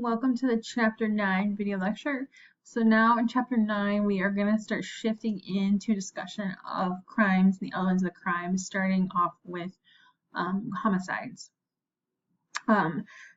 welcome to the Chapter 9 video lecture. So now in Chapter 9, we are going to start shifting into discussion of crimes and the elements of the crime, starting off with homicides.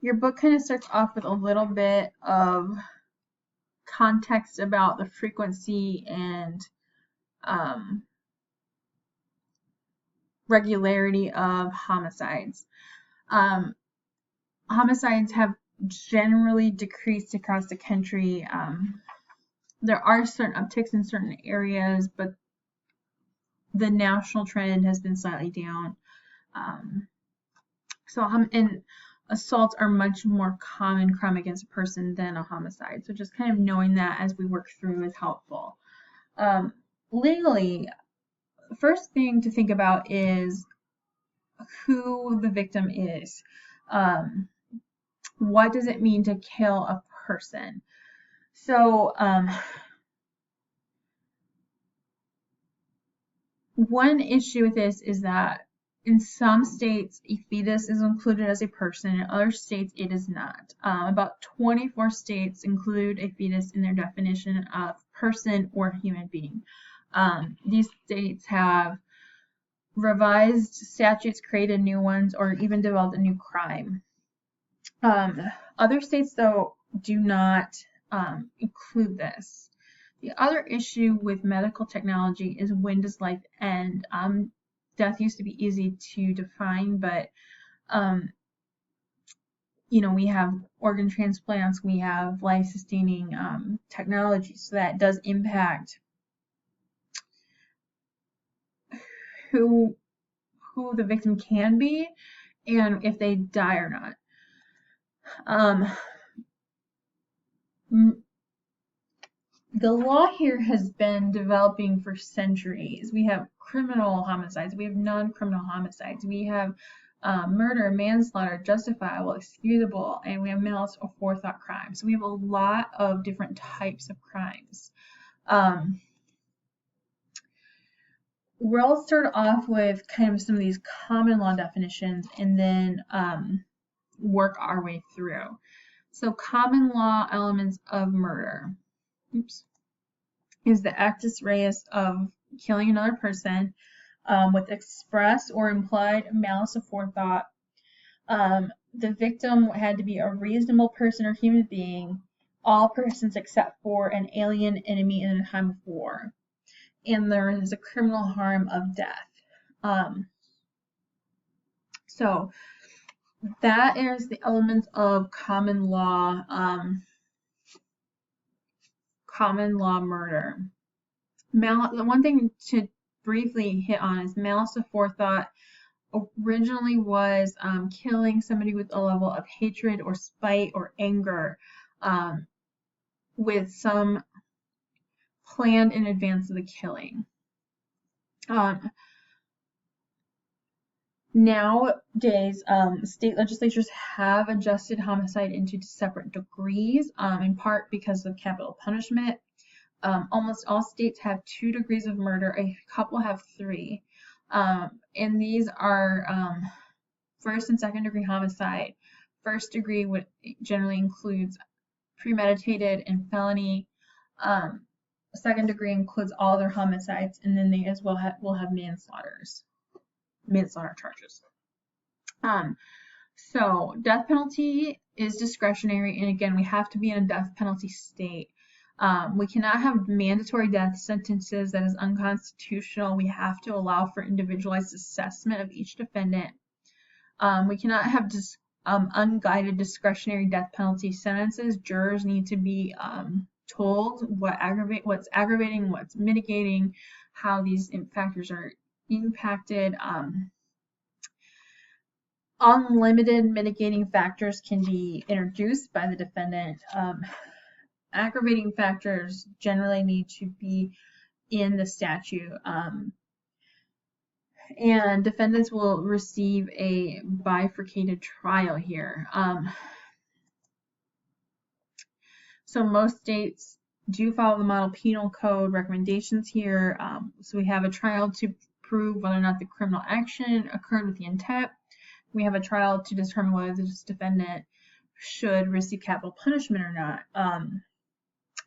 Your book kind of starts off with a little bit of context about the frequency and regularity of homicides. Homicides have generally decreased across the country. There are certain upticks in certain areas, but the national trend has been slightly down. And assaults are much more common crime against a person than a homicide. So just kind of knowing that as we work through is helpful. Legally, the first thing to think about is who the victim is. What does it mean to kill a person? So, one issue with this is that in some states, a fetus is included as a person. In other states, it is not. About 24 states include a fetus in their definition of person or human being. These states have revised statutes, created new ones, or even developed a new crime. Other states, though, do not include this. The other issue with medical technology is when does life end? Death used to be easy to define, but we have organ transplants, we have life-sustaining technology, so that does impact who the victim can be and if they die or not. The law here has been developing for centuries. We have criminal homicides, we have non-criminal homicides, we have murder, manslaughter, justifiable, excusable, and we have malice or forethought crimes. So we have a lot of different types of crimes. We'll start off with kind of some of these common law definitions and then work our way through. So common law elements of murder is the actus reus of killing another person with express or implied malice aforethought. The victim had to be a reasonable person or human being, all persons except for an alien enemy in a time of war. And there is a criminal harm of death. So that is the elements of common law murder. The one thing to briefly hit on is malice aforethought originally was killing somebody with a level of hatred or spite or anger with some planned in advance of the killing. Nowadays, state legislatures have adjusted homicide into separate degrees, in part because of capital punishment. Almost all states have 2 degrees of murder, a couple have 3. And these are first and second degree homicide. First degree generally includes premeditated and felony. Second degree includes all their homicides, and then they as well will have manslaughter charges. So death penalty is discretionary, and again, we have to be in a death penalty state. We cannot have mandatory death sentences. That is unconstitutional. We have to allow for individualized assessment of each defendant. We cannot have unguided discretionary death penalty sentences. Jurors need to be told what's aggravating, what's mitigating, how these factors are impacted. Unlimited mitigating factors can be introduced by the defendant. Aggravating factors generally need to be in the statute. And defendants will receive a bifurcated trial here. So most states do follow the model penal code recommendations here. So we have a trial to prove whether or not the criminal action occurred with the intent. We have a trial to determine whether this defendant should receive capital punishment or not.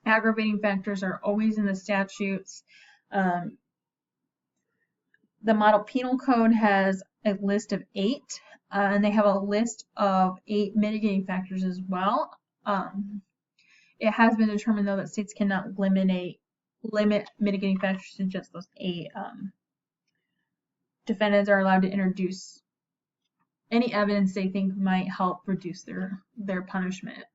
Aggravating factors are always in the statutes. The Model Penal Code has a list of 8, and they have a list of 8 mitigating factors as well. It has been determined, though, that states cannot limit mitigating factors to just those 8. Defendants are allowed to introduce any evidence they think might help reduce their punishment.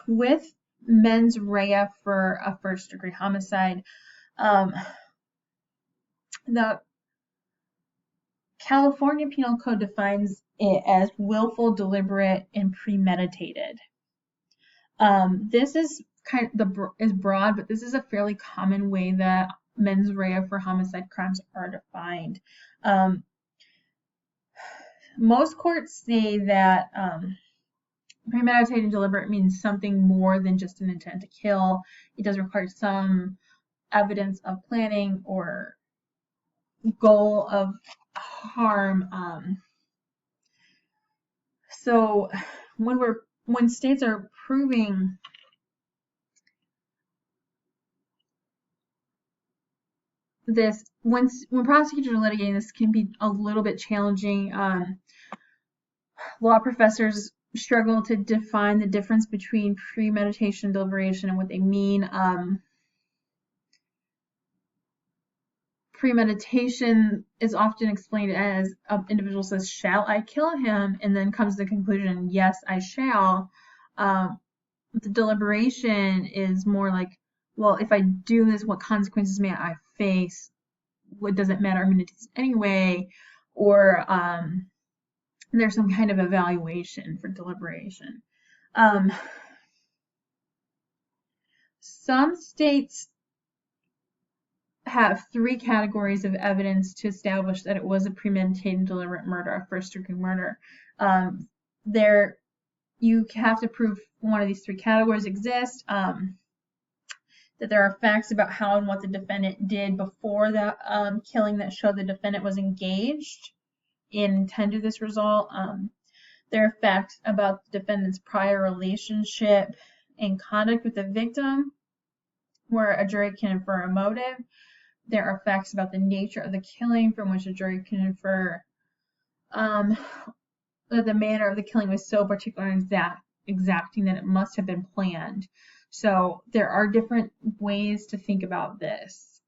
With mens rea for a first-degree homicide, the California Penal Code defines it as willful, deliberate, and premeditated. This is is broad, but this is a fairly common way that mens rea for homicide crimes are defined. Most courts say that premeditated and deliberate means something more than just an intent to kill. It does require some evidence of planning or goal of harm. So when states are proving this, when prosecutors are litigating, this can be a little bit challenging. Law professors struggle to define the difference between premeditation and deliberation and what they mean. Premeditation is often explained as an individual says, "Shall I kill him?" and then comes to the conclusion, "Yes, I shall." The deliberation is more like, well, if I do this, what consequences may I face? What does it matter? I'm going to do this anyway. Or there's some kind of evaluation for deliberation. Some states have 3 categories of evidence to establish that it was a premeditated and deliberate murder, a first-degree murder. You have to prove one of these 3 categories exist, that there are facts about how and what the defendant did before the killing that show the defendant was engaged and intended this result. There are facts about the defendant's prior relationship and conduct with the victim, where a jury can infer a motive. There are facts about the nature of the killing from which a jury can infer that the manner of the killing was so particular and exacting that it must have been planned. So there are different ways to think about this.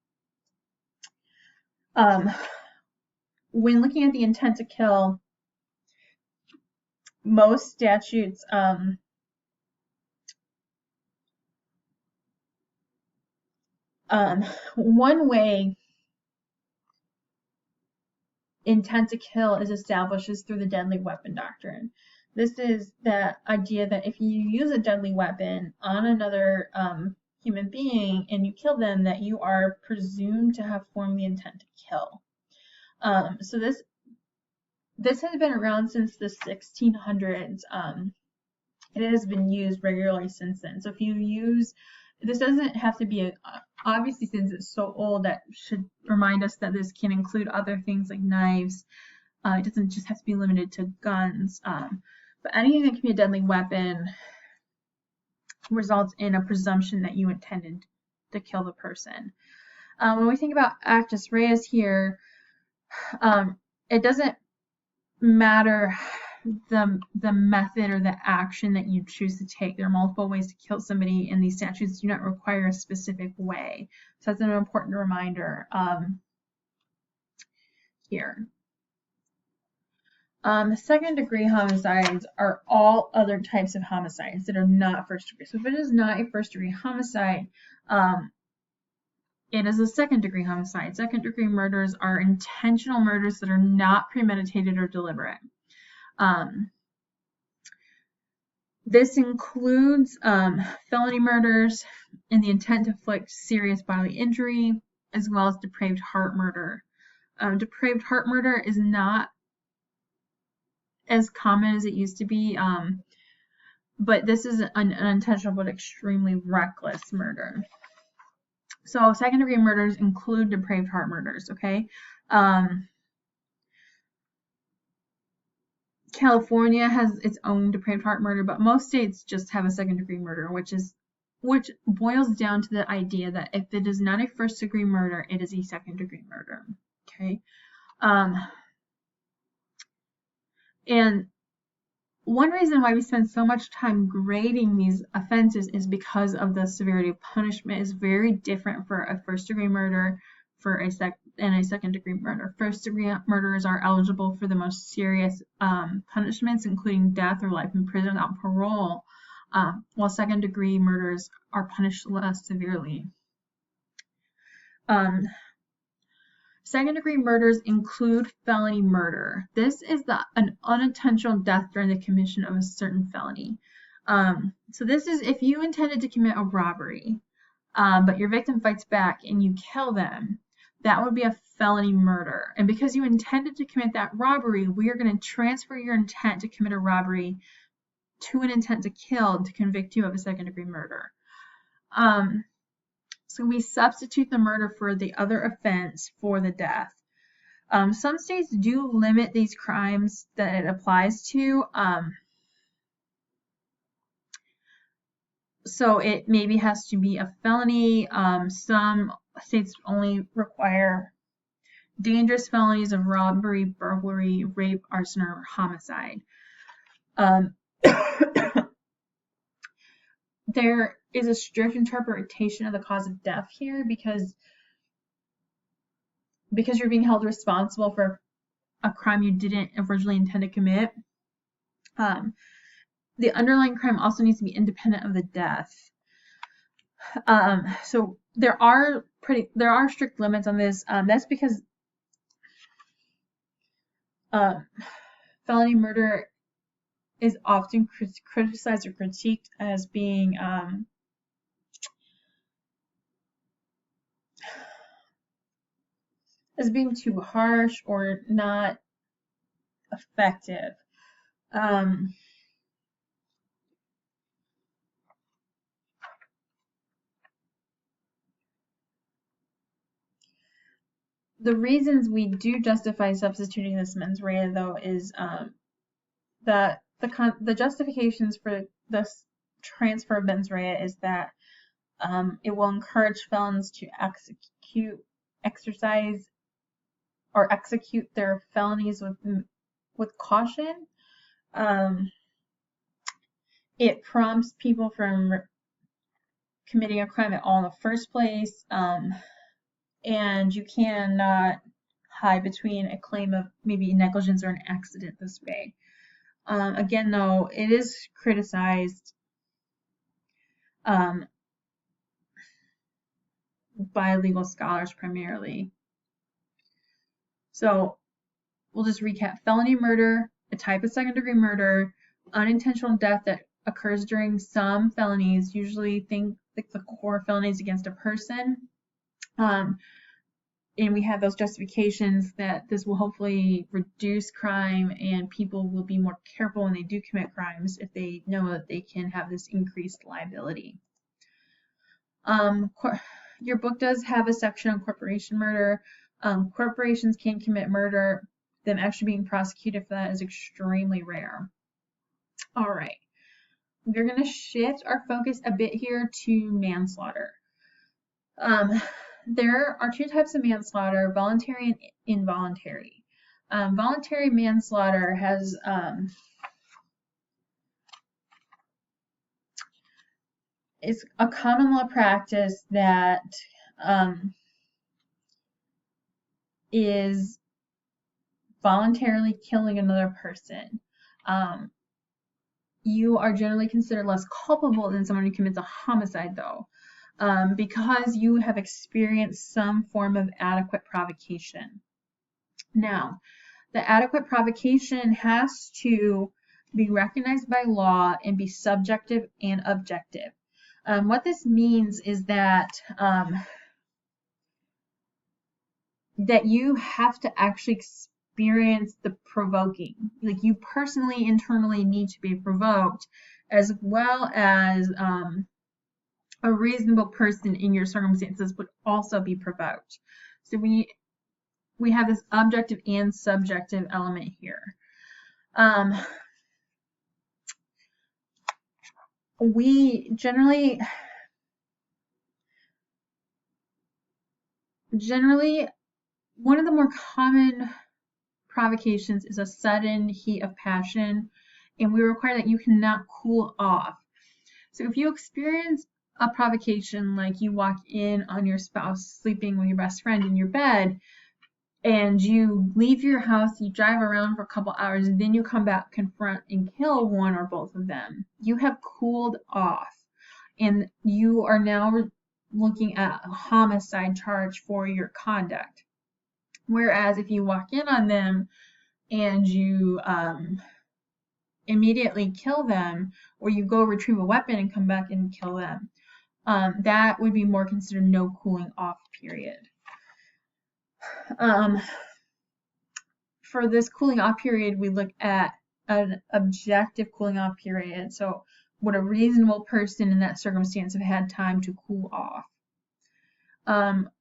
When looking at the intent to kill, most statutes one way intent to kill is established is through the deadly weapon doctrine. This is the idea that if you use a deadly weapon on another human being and you kill them, that you are presumed to have formed the intent to kill. So this has been around since the 1600s. It has been used regularly since then. So if you use, this doesn't have to be obviously, since it's so old, that should remind us that this can include other things like knives. It doesn't just have to be limited to guns. But anything that can be a deadly weapon results in a presumption that you intended to kill the person. When we think about actus reus here, it doesn't matter the method or the action that you choose to take. There are multiple ways to kill somebody, and these statutes do not require a specific way. So that's an important reminder here. Second-degree homicides are all other types of homicides that are not first-degree. So if it is not a first-degree homicide, it is a second-degree homicide. Second-degree murders are intentional murders that are not premeditated or deliberate. This includes felony murders and the intent to inflict serious bodily injury, as well as depraved heart murder. Depraved heart murder is not as common as it used to be, but this is an unintentional but extremely reckless murder. So second-degree murders include depraved heart murders, okay? California has its own depraved heart murder, but most states just have a second-degree murder, which boils down to the idea that if it is not a first-degree murder, it is a second-degree murder. Okay, and one reason why we spend so much time grading these offenses is because of the severity of punishment is very different for a first-degree murder and a second-degree murder. First-degree murderers are eligible for the most serious punishments, including death or life in prison without parole, while second-degree murderers are punished less severely. Second-degree murders include felony murder. This is an unintentional death during the commission of a certain felony. So this is if you intended to commit a robbery, but your victim fights back and you kill them, that would be a felony murder. And because you intended to commit that robbery, we are going to transfer your intent to commit a robbery to an intent to kill to convict you of a second-degree murder. So we substitute the murder for the other offense for the death. Some states do limit these crimes that it applies to. So it maybe has to be a felony. Some states only require dangerous felonies of robbery, burglary, rape, arson, or homicide. There is a strict interpretation of the cause of death here because you're being held responsible for a crime you didn't originally intend to commit. The underlying crime also needs to be independent of the death. So there are strict limits on this. That's because felony murder is often criticized or critiqued as being too harsh or not effective. The reasons we do justify substituting this mens rea, though, is that the justifications for this transfer of mens rea is that it will encourage felons to execute their felonies with caution. It prompts people from committing a crime at all in the first place, and you cannot hide between a claim of maybe negligence or an accident this way. Again, though, it is criticized by legal scholars primarily. So we'll just recap. Felony murder, a type of second-degree murder, unintentional death that occurs during some felonies, usually think like the core felonies against a person. And we have those justifications that this will hopefully reduce crime and people will be more careful when they do commit crimes if they know that they can have this increased liability. Your book does have a section on corporation murder. Corporations can commit murder. Them actually being prosecuted for that is extremely rare. All right. We're going to shift our focus a bit here to manslaughter. There are two types of manslaughter, voluntary and involuntary. Voluntary manslaughter has is a common law practice that is voluntarily killing another person. You are generally considered less culpable than someone who commits a homicide, though. Because you have experienced some form of adequate provocation. Now, the adequate provocation has to be recognized by law and be subjective and objective. What this means is that that you have to actually experience the provoking. Like you personally, internally need to be provoked, as well as a reasonable person in your circumstances would also be provoked. So we have this objective and subjective element here. We generally, one of the more common provocations is a sudden heat of passion, and we require that you cannot cool off. So if you experience a provocation like you walk in on your spouse sleeping with your best friend in your bed, and you leave your house, you drive around for a couple hours, and then you come back, confront, and kill one or both of them, you have cooled off, and you are now looking at a homicide charge for your conduct. Whereas if you walk in on them and you immediately kill them, or you go retrieve a weapon and come back and kill them, that would be more considered no cooling off period. For this cooling off period, we look at an objective cooling off period. So would a reasonable person in that circumstance have had time to cool off?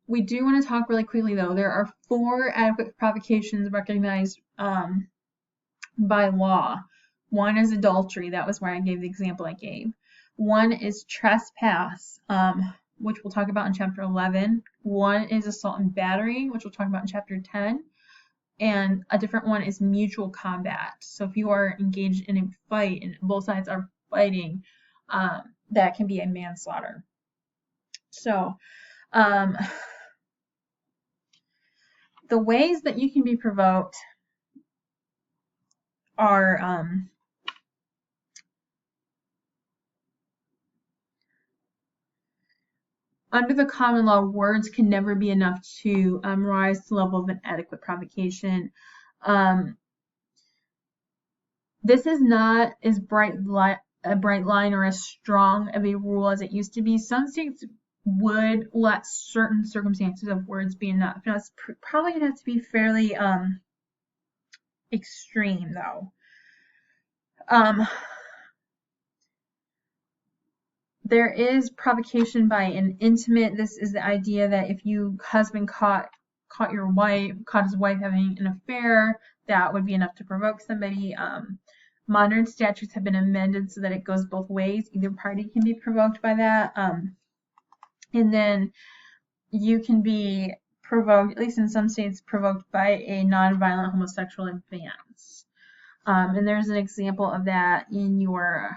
We do want to talk really quickly though. There are 4 adequate provocations recognized by law. One is adultery. That was where I gave the example I gave. One is trespass, which we'll talk about in chapter 11. One is assault and battery, which we'll talk about in chapter 10. And a different one is mutual combat. So if you are engaged in a fight and both sides are fighting, that can be a manslaughter. So the ways that you can be provoked are under the common law, words can never be enough to rise to the level of an adequate provocation. This is not as a bright line or as strong of a rule as it used to be. Some states would let certain circumstances of words be enough. Now, it's probably going to have to be fairly extreme, though. There is provocation by an intimate. This is the idea that if your husband caught his wife having an affair, that would be enough to provoke somebody. Modern statutes have been amended so that it goes both ways. Either party can be provoked by that. And then you can be provoked, at least in some states, provoked by a nonviolent homosexual advance. And there's an example of that in your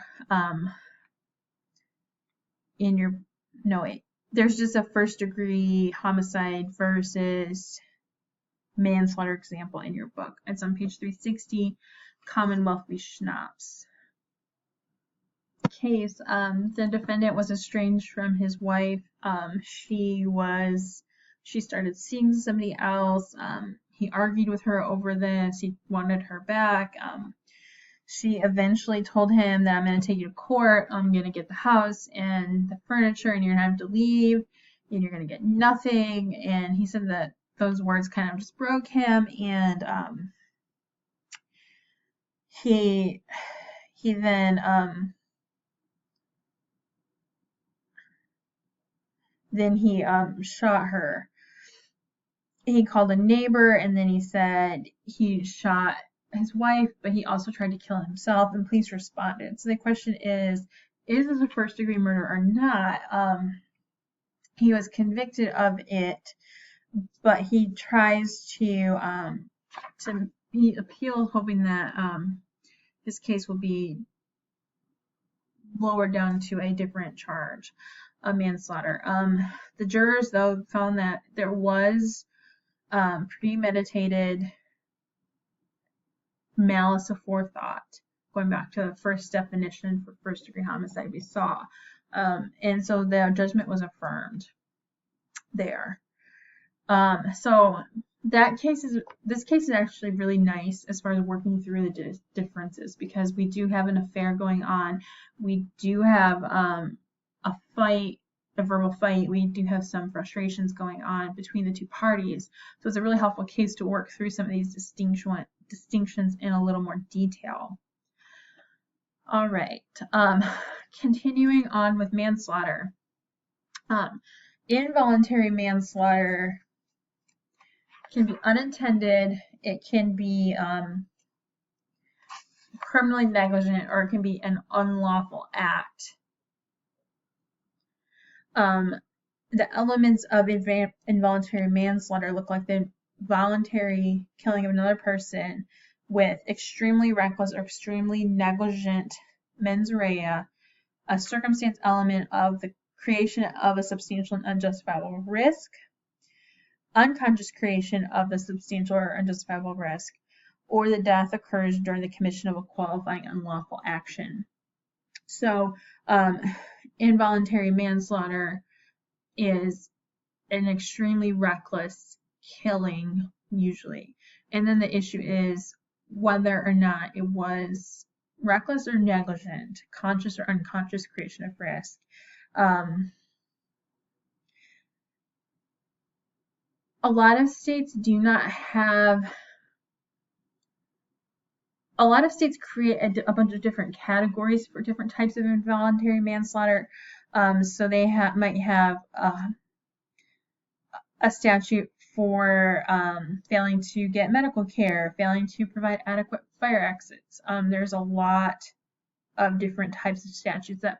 there's just a first degree homicide versus manslaughter example in your book. It's on page 360, Commonwealth v. Schnapps. Case, the defendant was estranged from his wife. She started seeing somebody else. He argued with her over this. He wanted her back. She eventually told him that I'm going to take you to court. I'm going to get the house and the furniture, and you're going to have to leave, and you're going to get nothing. And he said that those words kind of just broke him, and he then he shot her. He called a neighbor, and then he said he shot his wife, but he also tried to kill himself, and police responded. So the question is this a first degree murder or not? He was convicted of it, but he tries to he appeals, hoping that his case will be lowered down to a different charge, a manslaughter. The jurors, though, found that there was premeditated malice aforethought, going back to the first definition for first degree homicide we saw. And so the judgment was affirmed there. So this case is actually really nice as far as working through the differences, because we do have an affair going on. We do have a verbal fight. We do have some frustrations going on between the two parties. So it's a really helpful case to work through some of these distinctions in a little more detail. All right, continuing on with manslaughter. Involuntary manslaughter can be unintended. It can be criminally negligent, or it can be an unlawful act. The elements of involuntary manslaughter look like the voluntary killing of another person with extremely reckless or extremely negligent mens rea, a circumstance element of the creation of a substantial and unjustifiable risk, unconscious creation of a substantial or unjustifiable risk, or the death occurs during the commission of a qualifying unlawful action. So involuntary manslaughter is an extremely reckless killing usually. And then the issue is whether or not it was reckless or negligent, conscious or unconscious creation of risk. A lot of states create a bunch of different categories for different types of involuntary manslaughter. So they might have a statute for failing to get medical care, failing to provide adequate fire exits. There's a lot of different types of statutes that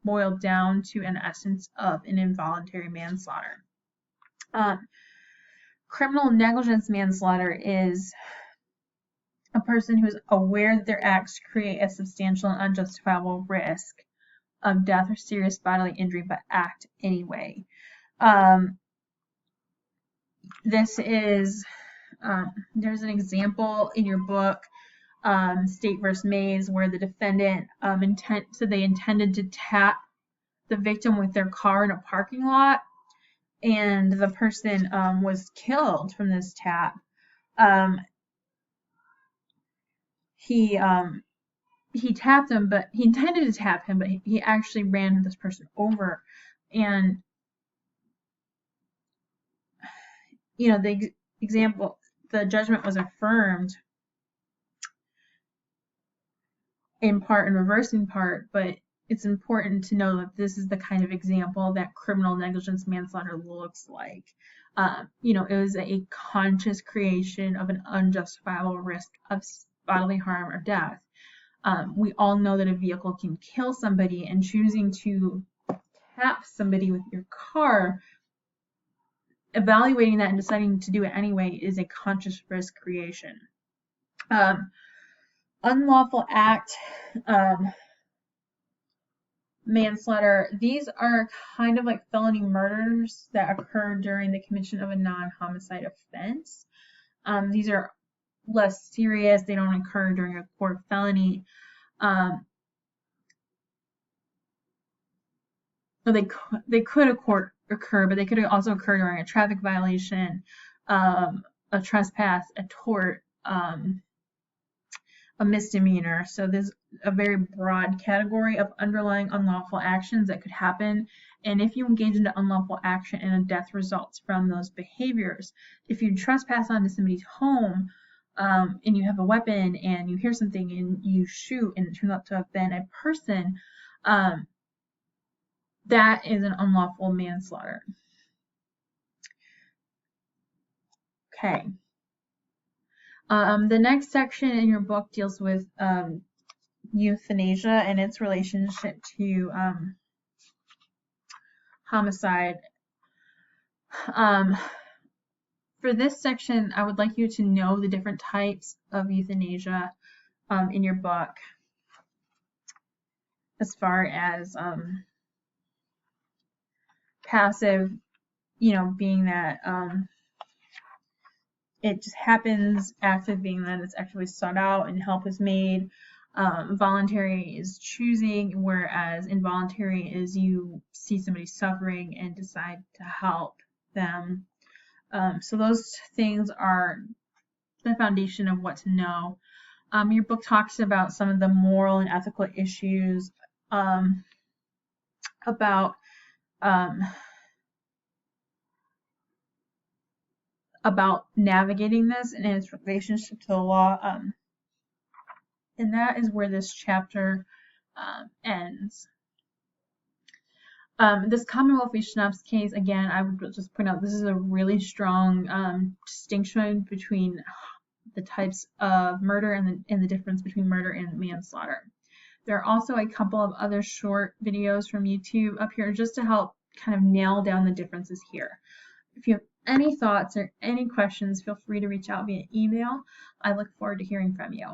boil down to an essence of an involuntary manslaughter. Criminal negligence manslaughter is a person who is aware that their acts create a substantial and unjustifiable risk of death or serious bodily injury, but act anyway. This is, there's an example in your book, State vs. Mays, where the defendant said they intended to tap the victim with their car in a parking lot, and the person was killed from this tap. He tapped him, but he intended to tap him, but he actually ran this person over. And you know, the judgment was affirmed in part and reversed in part, but it's important to know that this is the kind of example that criminal negligence manslaughter looks like. You know, it was a conscious creation of an unjustifiable risk of bodily harm or death. We all know that a vehicle can kill somebody, and choosing to tap somebody with your car, evaluating that and deciding to do it anyway, is a conscious risk creation. Unlawful act manslaughter, these are kind of like felony murders that occur during the commission of a non-homicide offense. These are less serious. They don't occur during a court felony. So they could occur, but they could also occur during a traffic violation, a trespass, a tort, a misdemeanor. So there's a very broad category of underlying unlawful actions that could happen. And if you engage into unlawful action and a death results from those behaviors, if you trespass onto somebody's home, and you have a weapon and you hear something and you shoot and it turns out to have been a person, that is an unlawful manslaughter. Okay. The next section in your book deals with euthanasia and its relationship to homicide. For this section, I would like you to know the different types of euthanasia in your book, as far as passive, you know, being that it just happens, active being that it's actually sought out and help is made, voluntary is choosing, whereas involuntary is you see somebody suffering and decide to help them. So those things are the foundation of what to know. Your book talks about some of the moral and ethical issues about navigating this and its relationship to the law, and that is where this chapter ends. This Commonwealth v. Schnapp's case, again, I would just point out this is a really strong distinction between the types of murder and the difference between murder and manslaughter. There are also a couple of other short videos from YouTube up here just to help kind of nail down the differences here. If you have any thoughts or any questions, feel free to reach out via email. I look forward to hearing from you.